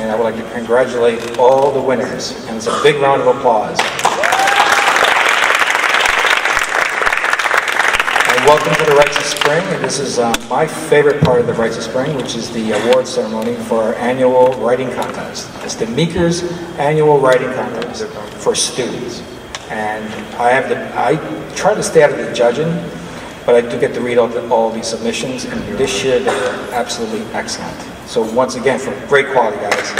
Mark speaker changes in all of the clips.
Speaker 1: and I would like to congratulate all the winners. And it's a big round of applause. And welcome to the wRites of Spring. And this is my favorite part of the wRites of Spring, which is the award ceremony for our annual writing contest. It's the Meeker's annual writing contest for students. And I try to stay out of the judging, but I do get to read all these submissions, and this year they were absolutely excellent. So once again, for great quality, guys.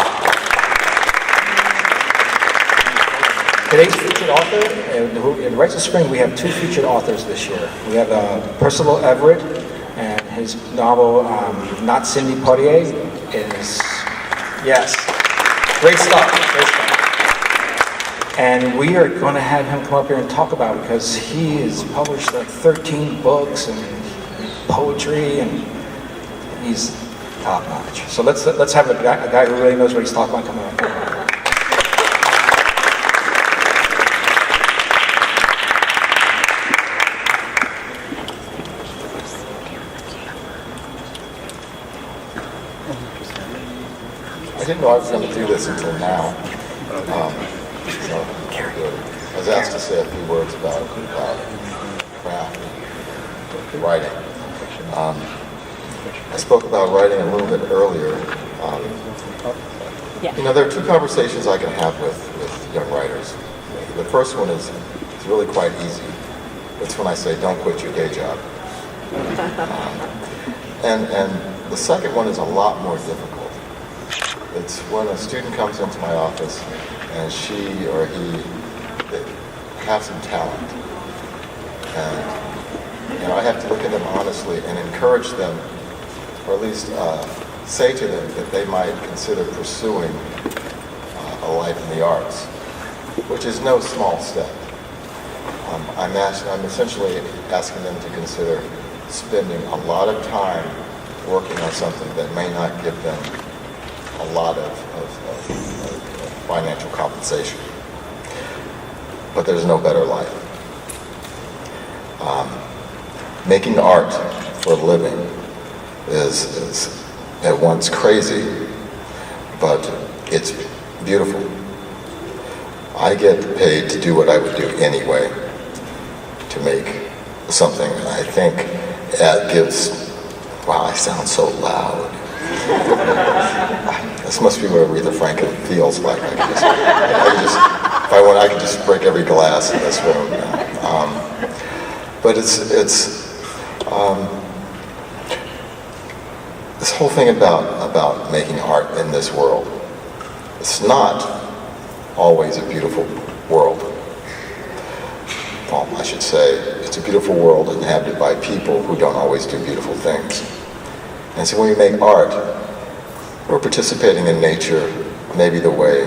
Speaker 1: Today's featured author, in wRites of Spring, we have two featured authors this year. We have Percival Everett, and his novel, Not Cindy Poitier, is, yes, great stuff, great stuff. And we are going to have him come up here and talk about it, because he has published like 13 books and poetry, and he's top notch. So let's have a guy who really knows what he's talking about come up.
Speaker 2: I didn't know I was going to do this until now. So I was asked to say a few words about craft, writing. I spoke about writing a little bit earlier. You know, there are two conversations I can have with young writers. The first one is really quite easy. It's when I say, don't quit your day job. And the second one is a lot more difficult. It's when a student comes into my office and she or he have some talent. And I have to look at them honestly and encourage them, or at least say to them that they might consider pursuing a life in the arts, which is no small step. I'm essentially asking them to consider spending a lot of time working on something that may not give them a lot of financial compensation. But there's no better life. Making art for a living is at once crazy, but it's beautiful. I get paid to do what I would do anyway, to make something I think gives, wow, I sound so loud. This must be what Aretha Franklin feels like. I could just break every glass in this room. But it's this whole thing about making art in this world. It's not always a beautiful world. Well, I should say it's a beautiful world inhabited by people who don't always do beautiful things. And so when we make art, we're participating in nature, maybe the way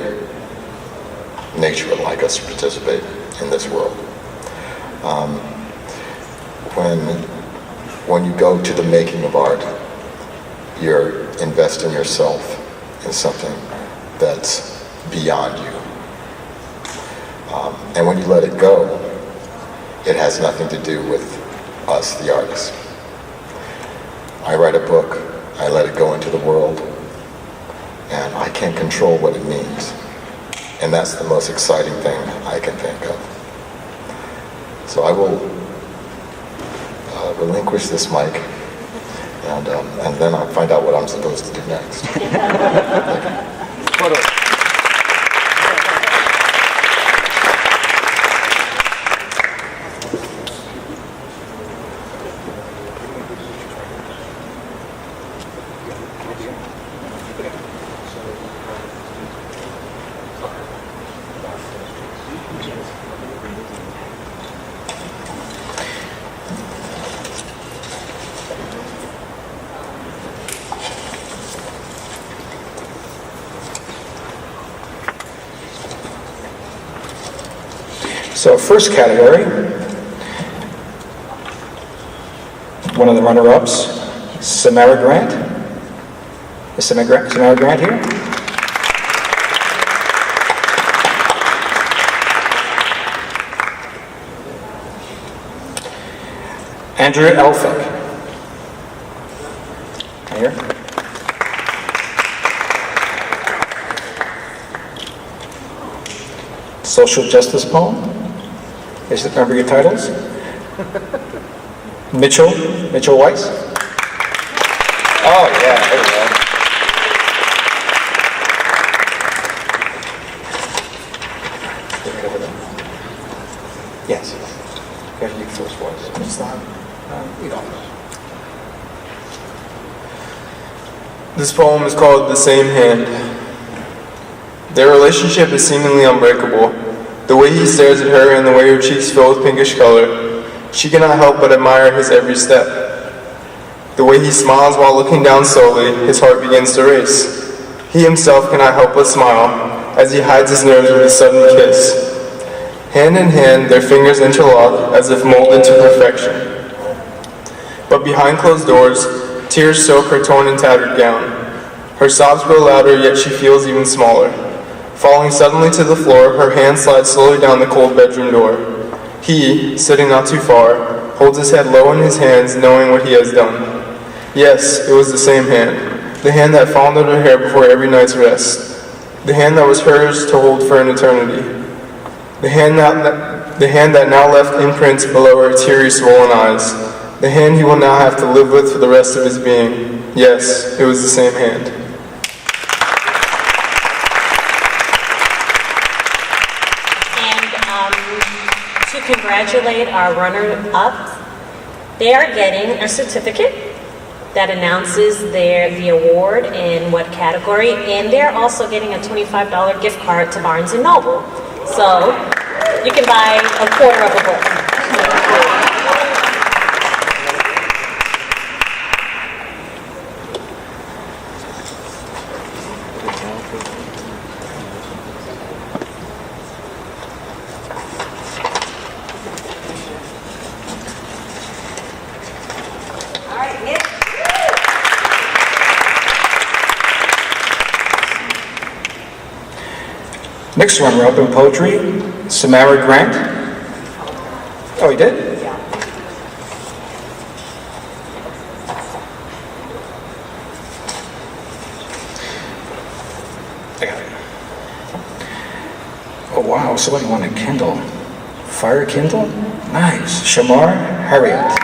Speaker 2: nature would like us to participate in this world. When you go to the making of art, you're investing yourself in something that's beyond you. And when you let it go, it has nothing to do with us, the artists. I write a book, I let it go into the world, and I can't control what it means. And that's the most exciting thing I can think of. So I will relinquish this mic, and then I'll find out what I'm supposed to do next.
Speaker 1: So first category, one of the runner-ups, Samara Grant. Is Samara Grant here? Andrew Elphick. Here. social justice poem. Remember your titles? Mitchell Weiss. Oh yeah, there we go. Get rid of it. Yes. You have to do the first voice. It's not. We don't.
Speaker 3: This poem is called The Same Hand. Their relationship is seemingly unbreakable. The way he stares at her and the way her cheeks fill with pinkish color, she cannot help but admire his every step. The way he smiles while looking down slowly, his heart begins to race. He himself cannot help but smile as he hides his nerves with a sudden kiss. Hand in hand, their fingers interlock as if molded to perfection. But behind closed doors, tears soak her torn and tattered gown. Her sobs grow louder, yet she feels even smaller. Falling suddenly to the floor, her hand slides slowly down the cold bedroom door. He, sitting not too far, holds his head low in his hands, knowing what he has done. Yes, it was the same hand. The hand that fondled her hair before every night's rest. The hand that was hers to hold for an eternity. The hand that now left imprints below her teary, swollen eyes. The hand he will now have to live with for the rest of his being. Yes, it was the same hand.
Speaker 4: And to congratulate our runner-ups, they are getting a certificate that announces the award in what category, and they're also getting a $25 gift card to Barnes & Noble. So you can buy a quarter of a book.
Speaker 1: Next runner-up in poetry, Samara Grant. Oh, he did?
Speaker 4: Yeah.
Speaker 1: I got it. Oh, wow, somebody won a Kindle. Fire Kindle? Nice. Shamar Harriet.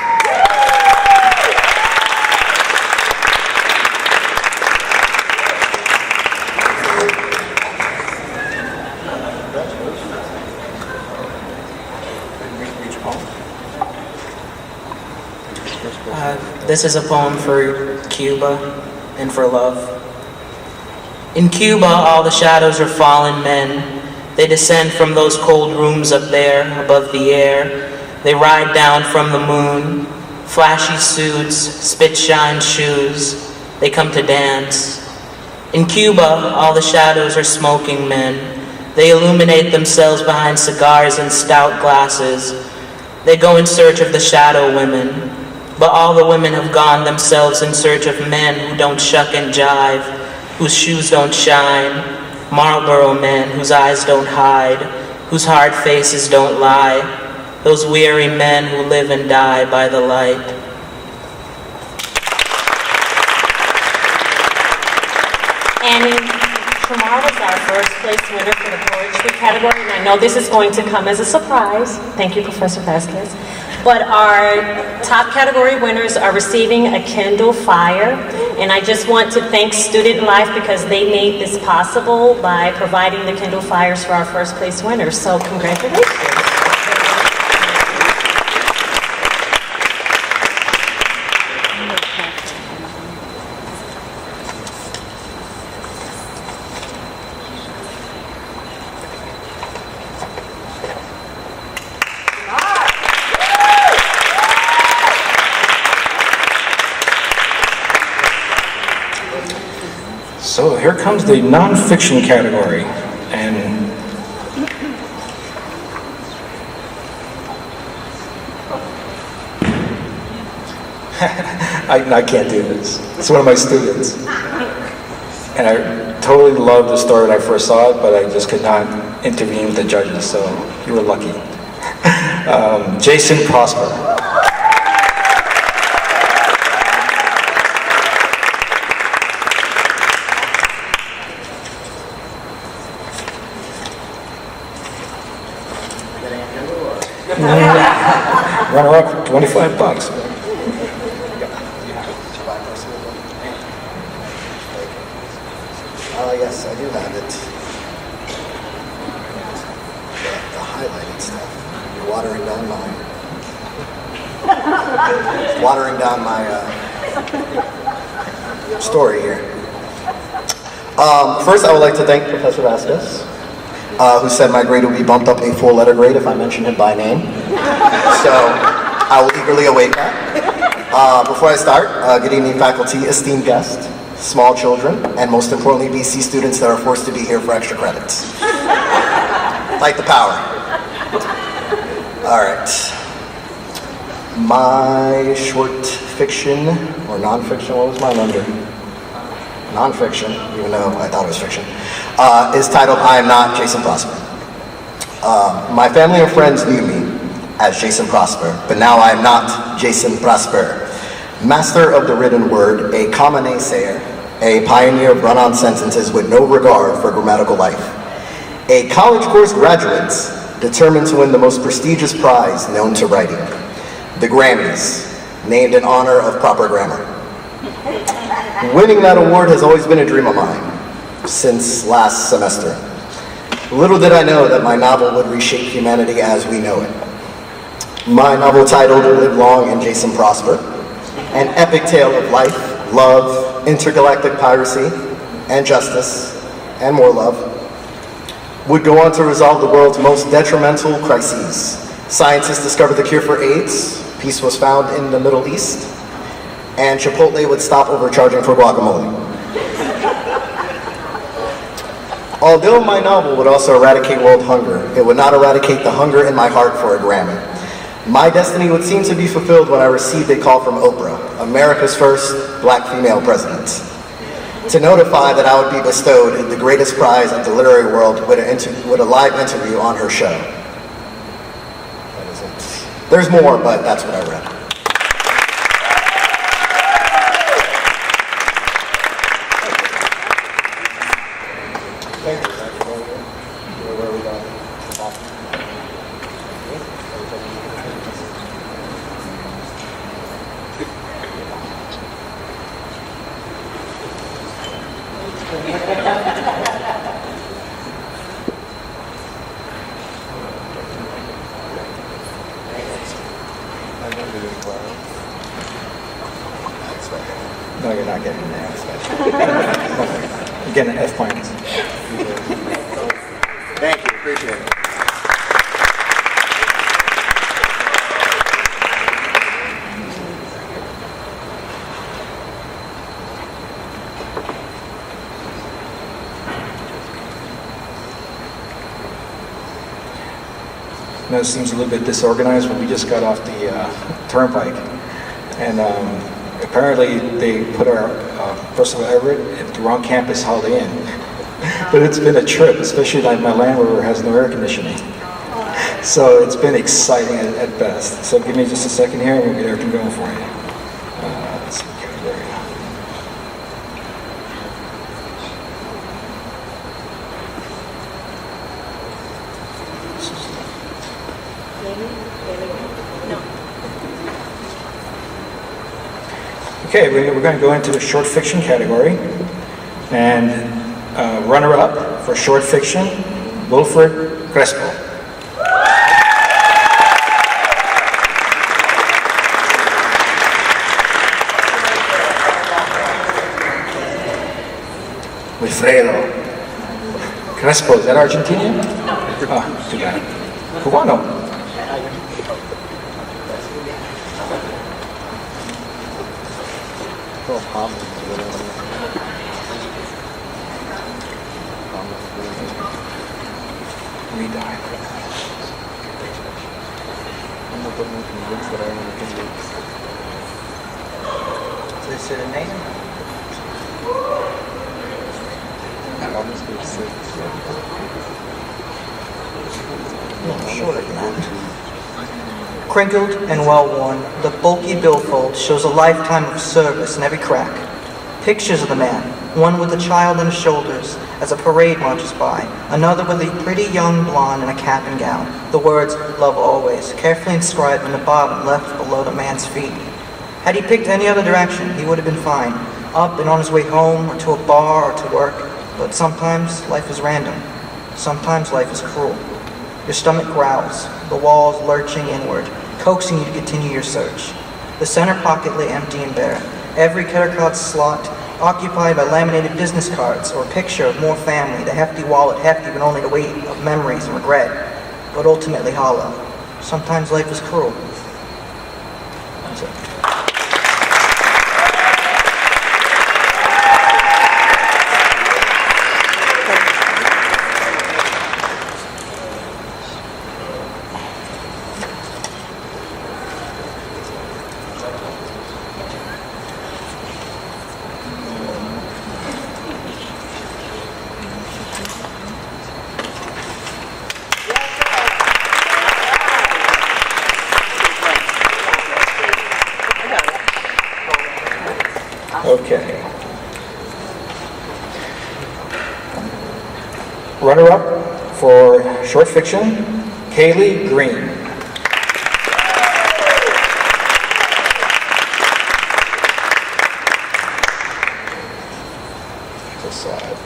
Speaker 5: This is a poem for Cuba and for love. In Cuba, all the shadows are fallen men. They descend from those cold rooms up there, above the air. They ride down from the moon. Flashy suits, spit-shine shoes. They come to dance. In Cuba, all the shadows are smoking men. They illuminate themselves behind cigars and stout glasses. They go in search of the shadow women. But all the women have gone themselves in search of men who don't shuck and jive, whose shoes don't shine, Marlboro men whose eyes don't hide, whose hard faces don't lie, those weary men who live and die by the light.
Speaker 4: And Shamar was our first place winner for the poetry category, and I know this is going to come as a surprise. Thank you, Professor Vasquez. But our top category winners are receiving a Kindle Fire, and I just want to thank Student Life because they made this possible by providing the Kindle Fires for our first place winners. So congratulations.
Speaker 1: So here comes the nonfiction category, and I can't do this. It's one of my students, and I totally loved the story when I first saw it, but I just could not intervene with the judges, so you were lucky. Jason Prosper. runner-up, $25.
Speaker 6: Yes, I do have it. The highlighted stuff. You're watering down my story here. First, I would like to thank Professor Vasquez, who said my grade would be bumped up a 4-letter grade if I mentioned him by name. So I will eagerly await that. Before I start, good evening, faculty, esteemed guests, small children, and most importantly, BC students that are forced to be here for extra credits. Light the power. All right. My short fiction, or nonfiction, what was mine under? Nonfiction, even though I thought it was fiction, is titled I Am Not Jason Prosper. My family and friends knew me as Jason Prosper, but now I am not Jason Prosper. Master of the written word, a common naysayer, a pioneer of run-on sentences with no regard for grammatical life. A college course graduate determined to win the most prestigious prize known to writing, the Grammys, named in honor of proper grammar. Winning that award has always been a dream of mine, since last semester. Little did I know that my novel would reshape humanity as we know it. My novel titled Live Long and Jason Prosper, an epic tale of life, love, intergalactic piracy, and justice, and more love, would go on to resolve the world's most detrimental crises. Scientists discovered the cure for AIDS, peace was found in the Middle East, and Chipotle would stop overcharging for guacamole. Although my novel would also eradicate world hunger, it would not eradicate the hunger in my heart for a Grammy. My destiny would seem to be fulfilled when I received a call from Oprah, America's first black female president, to notify that I would be bestowed the greatest prize of the literary world with a live interview on her show. That is it. There's more, but that's what I read. Thank you. Where we got No, you're not getting there. You're getting an F minus. Thank you, appreciate it.
Speaker 1: Now, it seems a little bit disorganized, but we just got off the turnpike. And apparently they put our Percival Everett at the wrong campus Holiday Inn. But it's been a trip, especially like my Land Rover has no air conditioning. So it's been exciting at best. So give me just a second here and we'll get everything going for you. Let's see, there we go. Okay, we're going to go into the short fiction category, and runner-up for short fiction, Wilfred Crespo. Wilfredo Crespo, is that Argentinian? Oh, too bad. Cubano.
Speaker 5: Is it a name? No, shorter than that. Crinkled and well-worn, the bulky billfold shows a lifetime of service in every crack. Pictures of the man, one with a child on his shoulders,
Speaker 7: as a parade marches by, another with a pretty young blonde in a cap and gown. The words, "Love always," carefully inscribed in the bottom left below the man's feet. Had he picked any other direction, he would have been fine, up and on his way home, or to a bar, or to work. But sometimes life is random. Sometimes life is cruel. Your stomach growls, the walls lurching inward, coaxing you to continue your search. The center pocket lay empty and bare, every Kettercott slot occupied by laminated business cards or a picture of more family, the hefty wallet hefty but only the weight of memories and regret, but ultimately hollow. Sometimes life is cruel. That's it.
Speaker 1: Okay. Runner-up for short fiction, Kaylee Green. This side.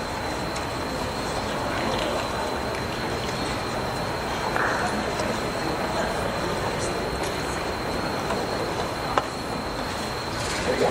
Speaker 1: There you go.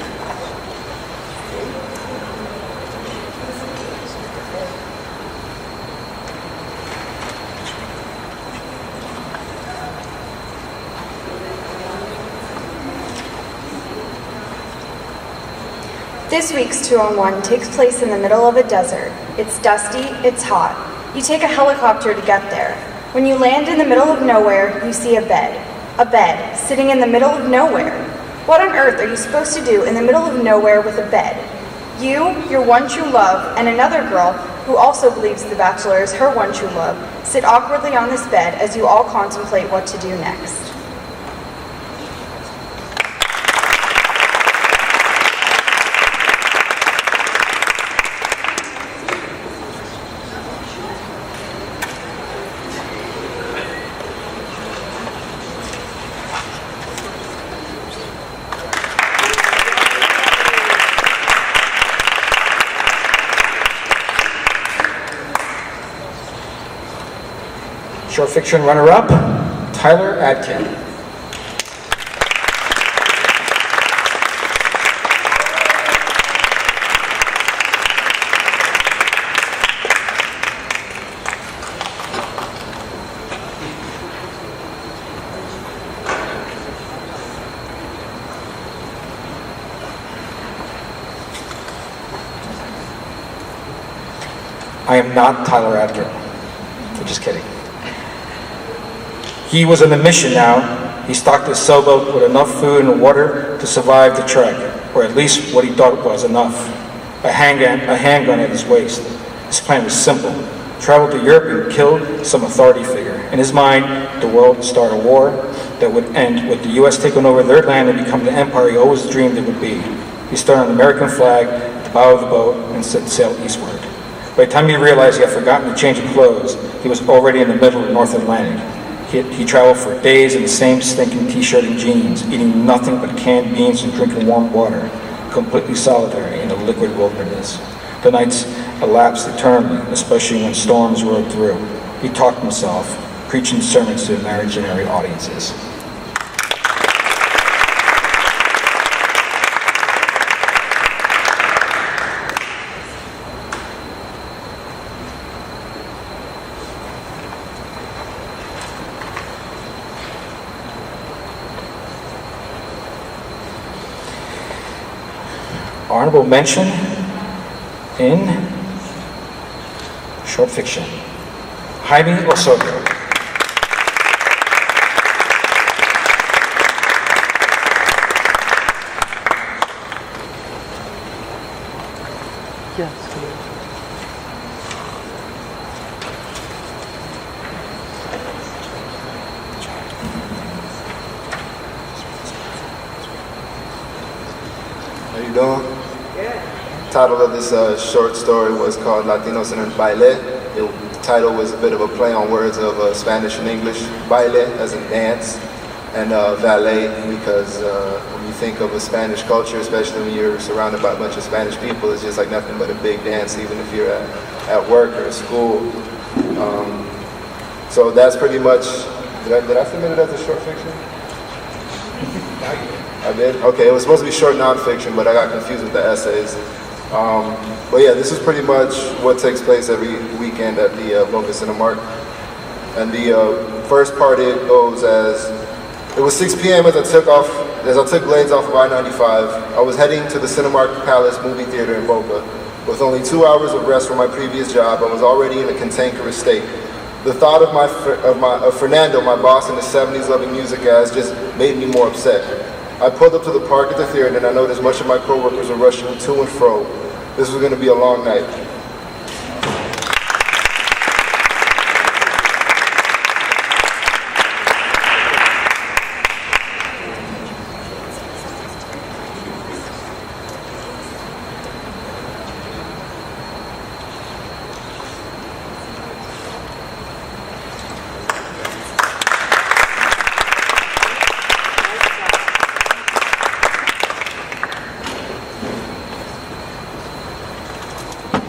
Speaker 8: This week's 2-on-1 takes place in the middle of a desert. It's dusty, it's hot. You take a helicopter to get there. When you land in the middle of nowhere, you see a bed. A bed, sitting in the middle of nowhere. What on earth are you supposed to do in the middle of nowhere with a bed? You, your one true love, and another girl, who also believes The Bachelor is her one true love, sit awkwardly on this bed as you all contemplate what to do next.
Speaker 1: Short fiction runner-up, Tyler Adkin. I am not Tyler Adkin. I'm just kidding. He was on a mission now. He stocked his sailboat with enough food and water to survive the trek, or at least what he thought was enough. A handgun at his waist. His plan was simple. Travel to Europe and kill some authority figure. In his mind, the world would start a war that would end with the U.S. taking over their land and become the empire he always dreamed it would be. He started on the American flag at the bow of the boat and set sail eastward. By the time he realized he had forgotten to change his clothes, he was already in the middle of the North Atlantic. He traveled for days in the same stinking t-shirt and jeans, eating nothing but canned beans and drinking warm water, completely solitary in a liquid wilderness. The nights elapsed eternally, especially when storms rolled through. He talked himself, preaching sermons to imaginary audiences. Honorable mention in short fiction, Jaime Osorio.
Speaker 2: How you doing?
Speaker 3: title of this short story was called Latinos en el Baile. The title was a bit of a play on words of Spanish and English. Baile as in dance, and valet because when you think of a Spanish culture, especially when you're surrounded by a bunch of Spanish people, it's just like nothing but a big dance, even if you're at work or at school. So that's pretty much, did I submit it as a short fiction? I did? Okay, it was supposed to be short nonfiction, but I got confused with the essays. But yeah, this is pretty much what takes place every weekend at the Boca Cinemark. And the first part, it goes as, it was 6 p.m. as I took lanes off of I-95. I was heading to the Cinemark Palace movie theater in Boca. With only 2 hours of rest from my previous job, I was already in a cantankerous state. The thought of Fernando, my boss in his 70s loving music as, just made me more upset. I pulled up to the park at the theater and I noticed much of my coworkers were rushing to and fro. This was going to be a long night.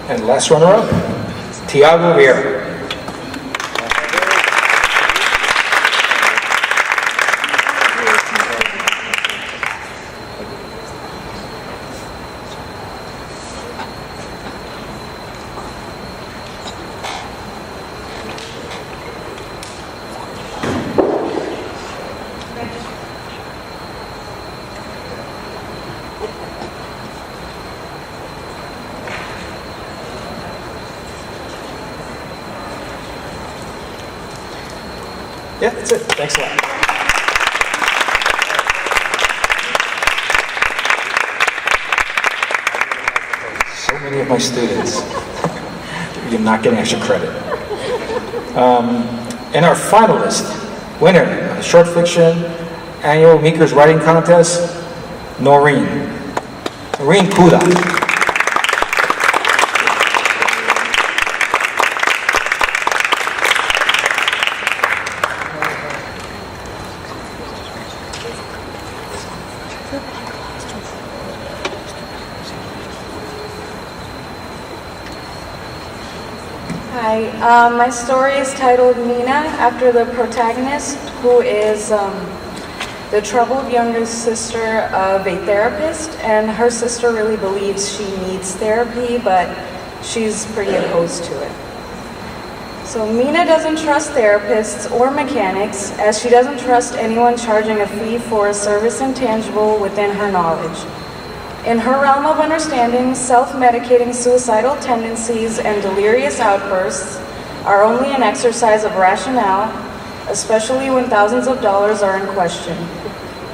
Speaker 1: And last runner-up, Tiago Vieira. Yeah, that's it. Thanks a lot. So many of my students, you're not getting extra credit. And our finalist, winner of the short fiction annual Meeker's writing contest, Noreen Kuda.
Speaker 8: Hi, my story is titled Nina, after the protagonist, who is the troubled younger sister of a therapist, and her sister really believes she needs therapy, but she's pretty opposed to it. So Mina doesn't trust therapists or mechanics, as she doesn't trust anyone charging a fee for a service intangible within her knowledge. In her realm of understanding, self-medicating suicidal tendencies and delirious outbursts are only an exercise of rationale, especially when thousands of dollars are in question.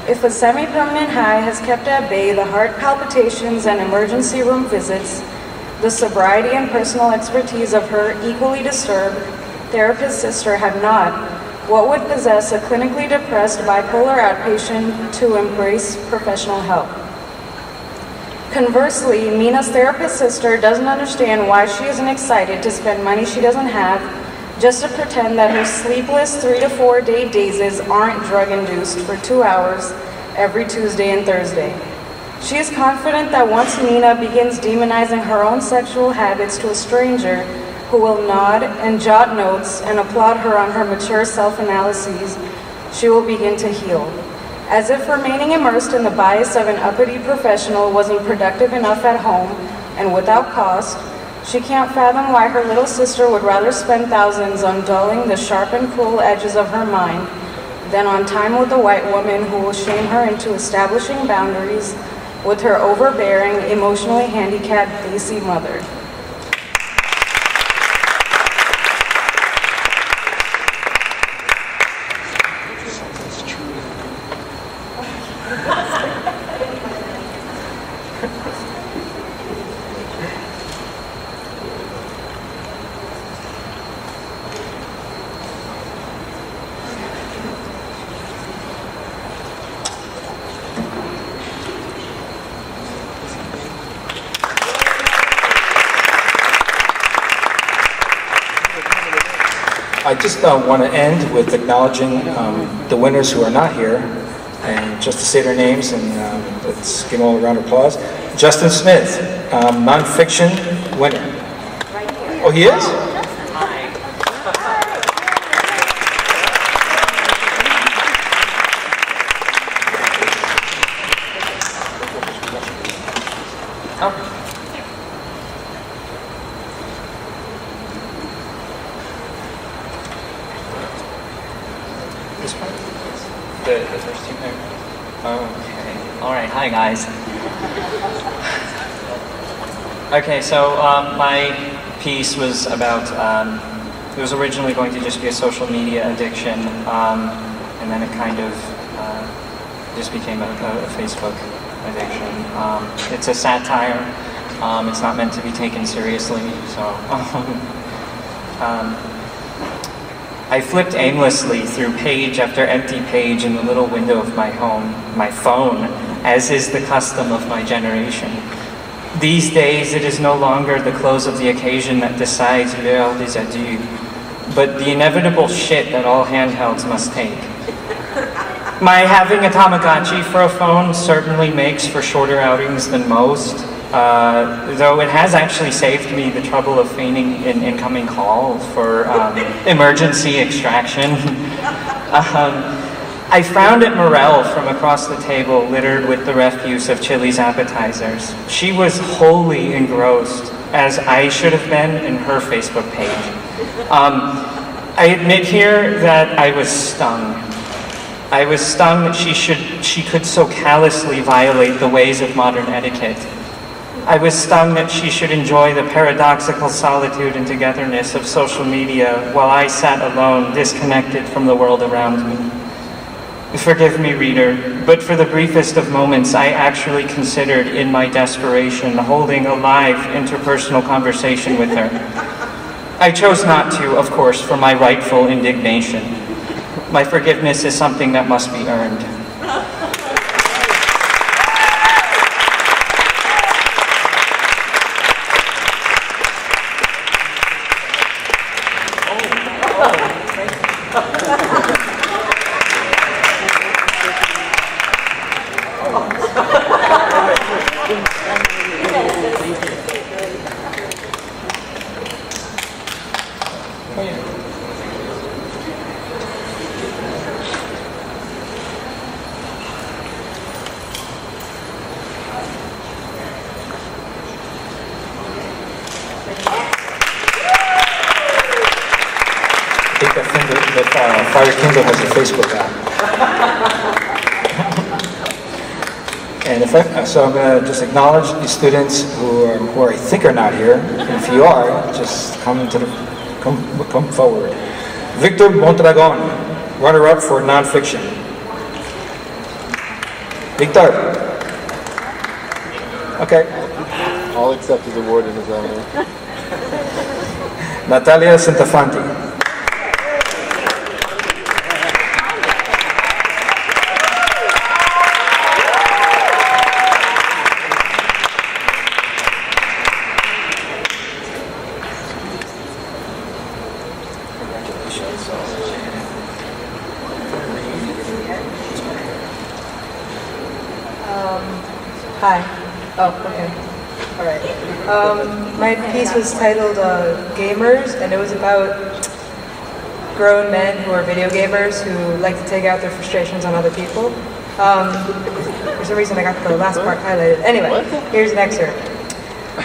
Speaker 8: If a semi-permanent high has kept at bay the heart palpitations and emergency room visits, the sobriety and personal expertise of her equally disturbed therapist sister have not, what would possess a clinically depressed bipolar outpatient to embrace professional help? Conversely, Mina's therapist sister doesn't understand why she isn't excited to spend money she doesn't have just to pretend that her sleepless 3 to 4 day dazes aren't drug-induced for 2 hours every Tuesday and Thursday. She is confident that once Mina begins demonizing her own sexual habits to a stranger who will nod and jot notes and applaud her on her mature self-analyses, she will begin to heal. As if remaining immersed in the bias of an uppity professional wasn't productive enough at home and without cost, she can't fathom why her little sister would rather spend thousands on dulling the sharp and cruel edges of her mind than on time with a white woman who will shame her into establishing boundaries with her overbearing, emotionally handicapped, Desi mother.
Speaker 1: I just want to end with acknowledging the winners who are not here, and just to say their names, and let's give them all a round of applause. Justin Smith, nonfiction winner. Oh, he is? This one? The first team there.
Speaker 9: Okay. All right. Hi, guys. Okay, so my piece was about, it was originally going to just be a social media addiction, and then it kind of just became a Facebook addiction. It's a satire. It's not meant to be taken seriously, so... I flipped aimlessly through page after empty page in the little window of my home, my phone, as is the custom of my generation. These days, it is no longer the close of the occasion that decides l'heure des adieux, but the inevitable shit that all handhelds must take. My having a Tamagotchi for a phone certainly makes for shorter outings than most, though it has actually saved me the trouble of feigning an incoming call for emergency extraction. I frowned at Morel from across the table, littered with the refuse of Chili's appetizers. She was wholly engrossed, as I should have been in her Facebook page. I admit here that I was stung. I was stung that she could so callously violate the ways of modern etiquette. I was stung that she should enjoy the paradoxical solitude and togetherness of social media while I sat alone, disconnected from the world around me. Forgive me, reader, but for the briefest of moments, I actually considered, in my desperation, holding a live interpersonal conversation with her. I chose not to, of course, for my rightful indignation. My forgiveness is something that must be earned.
Speaker 1: I think that Fire Kindle has a Facebook app. And so I'm going to just acknowledge the students who I think are not here. And if you are, just come forward. Victor Mondragon, runner-up for nonfiction. Victor. Okay.
Speaker 2: I'll accept his award in his honor.
Speaker 1: Natalia Santafanti.
Speaker 10: Hi. Oh, okay. All right. My piece was titled Gamers, and it was about grown men who are video gamers who like to take out their frustrations on other people. For some reason, I got the last part highlighted. Anyway, here's an excerpt.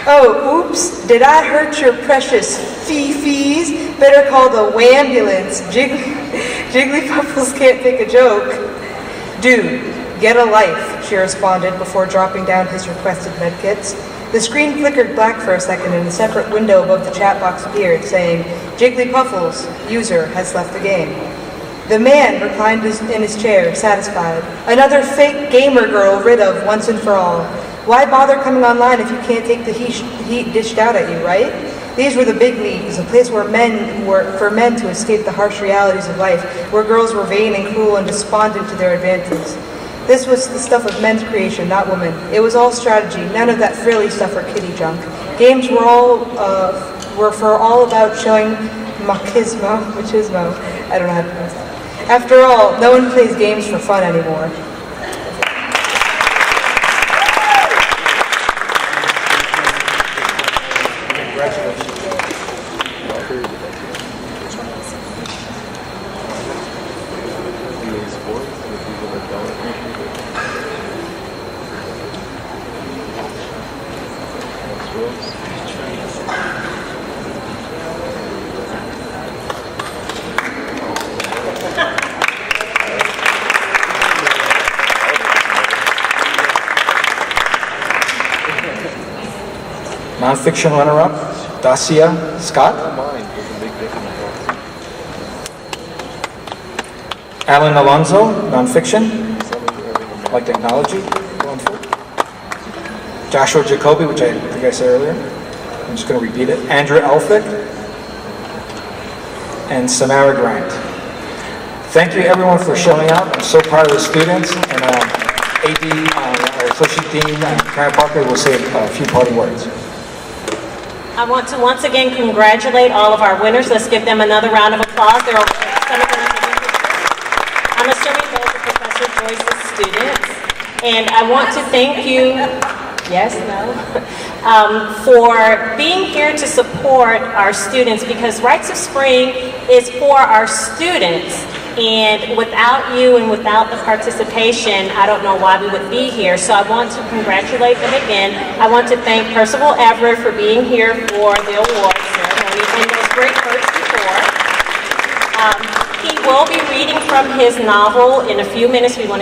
Speaker 10: Oh, oops, did I hurt your precious fee-fees? Better call the wambulance. Jigglypuffles can't take a joke. Dude. Get a life, she responded before dropping down his requested medkits. The screen flickered black for a second and a separate window above the chat box appeared, saying, Jigglypuffles, user has left the game. The man reclined in his chair, satisfied. Another fake gamer girl rid of once and for all. Why bother coming online if you can't take the heat dished out at you, right? These were the big leagues, a place where for men to escape the harsh realities of life, where girls were vain and cruel and despondent to their advances. This was the stuff of men's creation, not women. It was all strategy, none of that frilly stuff or kiddie junk. Games were all about showing machismo, I don't know how to pronounce that. After all, no one plays games for fun anymore.
Speaker 1: Nonfiction runner-up, Dacia Scott. Alan Alonso, nonfiction, like technology, going forward. Joshua Jacoby, which I think I said earlier. I'm just going to repeat it. Andrew Elphick. And Samara Grant. Thank you everyone for showing up. I'm so proud of the students. And AD, our Associate Dean, Karen Parker, will say a few parting words.
Speaker 4: I want to once again congratulate all of our winners. Let's give them another round of applause. They're all, some of them are interested. I'm assuming those are Professor Joyce's students. And I want to thank you, yes, no, for being here to support our students, because Rites of Spring is for our students. And without you and without the participation, I don't know why we would be here. So I want to congratulate them again. I want to thank Percival Everett for being here for the award ceremony and those great words before. He will be reading from his novel in a few minutes. We want to